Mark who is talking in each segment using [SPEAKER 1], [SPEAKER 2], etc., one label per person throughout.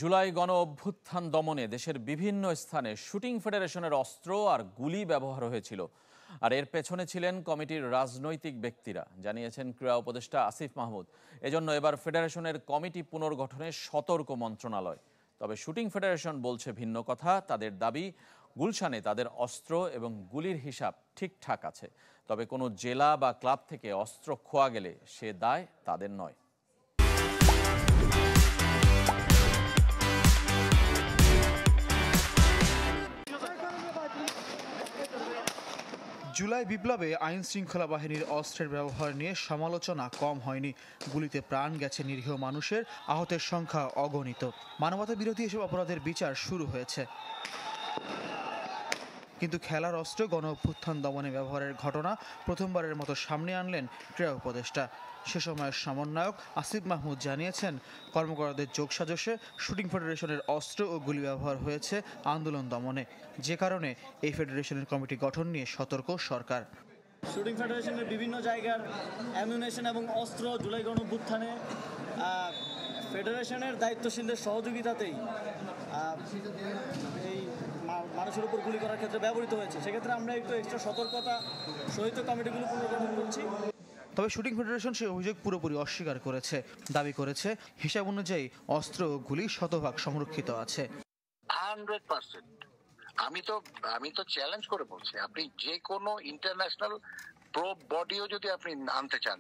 [SPEAKER 1] জুলাই গণ অভ্যুত্থান দমনে দেশের বিভিন্ন স্থানে শুটিং ফেডারেশনের অস্ত্র আর গুলি ব্যবহার হয়েছিল। আর এর পেছনে ছিলেন কমিটির রাজনৈতিক ব্যক্তিরা, জানিয়েছেন ক্রীড়া উপদেষ্টা আসিফ মাহমুদ। এজন্য এবার ফেডারেশনের কমিটি পুনর্গঠনে সতর্ক মন্ত্রণালয়। তবে শুটিং ফেডারেশন বলছে ভিন্ন কথা। তাদের দাবি, গুলশানে তাদের অস্ত্র এবং গুলির হিসাব ঠিকঠাক আছে। তবে কোনো জেলা বা ক্লাব থেকে অস্ত্র খোয়া গেলে সে দায় তাদের নয়।
[SPEAKER 2] জুলাই বিপ্লবে আইন শৃঙ্খলা বাহিনীর অস্ত্রের ব্যবহার নিয়ে সমালোচনা কম হয়নি। গুলিতে প্রাণ গেছে নিরীহ মানুষের, আহতের সংখ্যা অগণিত। মানবতা বিরোধী এসব অপরাধের বিচার শুরু হয়েছে। কিন্তু খেলার অস্ত্র গণ অভ্যুত্থান দমনে ব্যবহারের ঘটনা প্রথমবারের মতো সামনে আনলেন ক্রীড়া উপদেষ্টা। সে সময়ের সমন্বয়ক আসিফ মাহমুদ জানিয়েছেন, কর্মকর্তাদের যোগসাজশে শুটিং ফেডারেশনের অস্ত্র ও গুলি ব্যবহার হয়েছে আন্দোলন দমনে, যে কারণে এই ফেডারেশনের কমিটি গঠন নিয়ে সতর্ক সরকার।
[SPEAKER 3] শুটিং ফেডারেশনের বিভিন্ন জায়গার অ্যামুনেশন এবং অস্ত্র জুলাই গণ অভ্যুত্থানে ফেডারেশনের দায়িত্বশীলদের সহযোগিতাতেই এই মানুষের উপর গুলি করার ক্ষেত্রে ব্যবহৃত হয়েছে। সেক্ষেত্রে আমরা একটু এক্সট্রা সতর্কতা সহিত কমিটিগুলো পুনর্গঠন করছি।
[SPEAKER 2] তবে শুটিং ফেডারেশন সেই অভিযোগ পুরোপুরি অস্বীকার করেছে। দাবি করেছে, হিসাব অনুযায়ী অস্ত্র ও গুলি শতভাগ সংরক্ষিত আছে।
[SPEAKER 4] 100%। আমি তো চ্যালেঞ্জ করে বলছি, আপনি যে কোনো ইন্টারন্যাশনাল প্রো বডিও যদি আপনি আনতে চান,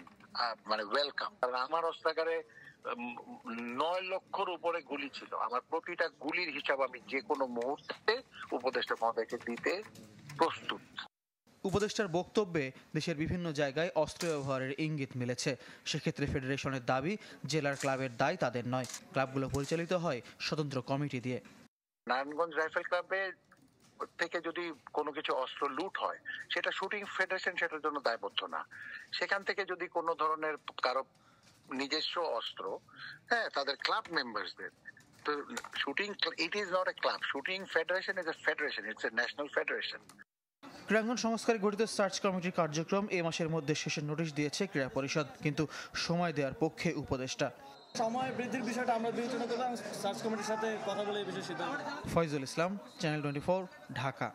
[SPEAKER 4] মানে ওয়েলকাম। কারণ আমার অস্ত্রাগারে 9 লক্ষর উপরে গুলি ছিল। আমার প্রতিটা গুলির হিসাব আমি যে কোনো মুহূর্তে উপদেষ্টা মহোদয়কে দিতে প্রস্তুত।
[SPEAKER 2] উপদেষ্টার বক্তব্যে দেশের বিভিন্ন জায়গায় অস্ত্র ব্যবহারের ইঙ্গিত মিলেছে। সেক্ষেত্রে ফেডারেশনের দাবি, জেলার ক্লাবের দায় তাদের নয়। ক্লাবগুলো পরিচালিত হয় স্বতন্ত্র কমিটি দিয়ে।
[SPEAKER 4] নারায়ণগঞ্জ রাইফেল ক্লাবে থেকে যদি কোনো কিছু অস্ত্র লুট হয়, সেটা শুটিং ফেডারেশন সেটার জন্য দায়বদ্ধ না। সেখান থেকে যদি কোনো ধরনের কারো নিজস্ব অস্ত্র, তাদের ক্লাব মেম্বারসদের, তো shooting, it is not a club. Shooting federation is a federation, it's a national federation.
[SPEAKER 2] ক্রীড়াঙ্গন সংস্কারে গঠিত সার্চ কমিটির কার্যক্রম এ মাসের মধ্যে শেষের নোটিশ দিয়েছে ক্রীড়া পরিষদ, কিন্তু সময় দেওয়ার পক্ষে উপদেষ্টা।
[SPEAKER 3] সময় বৃদ্ধির বিষয়টা আমরা বিবেচনা করব এবং সার্চ কমিটির সাথে কথা বলে এই বিষয়ে সিদ্ধান্ত।
[SPEAKER 2] ফয়জুল ইসলাম, চ্যানেল 24, ঢাকা।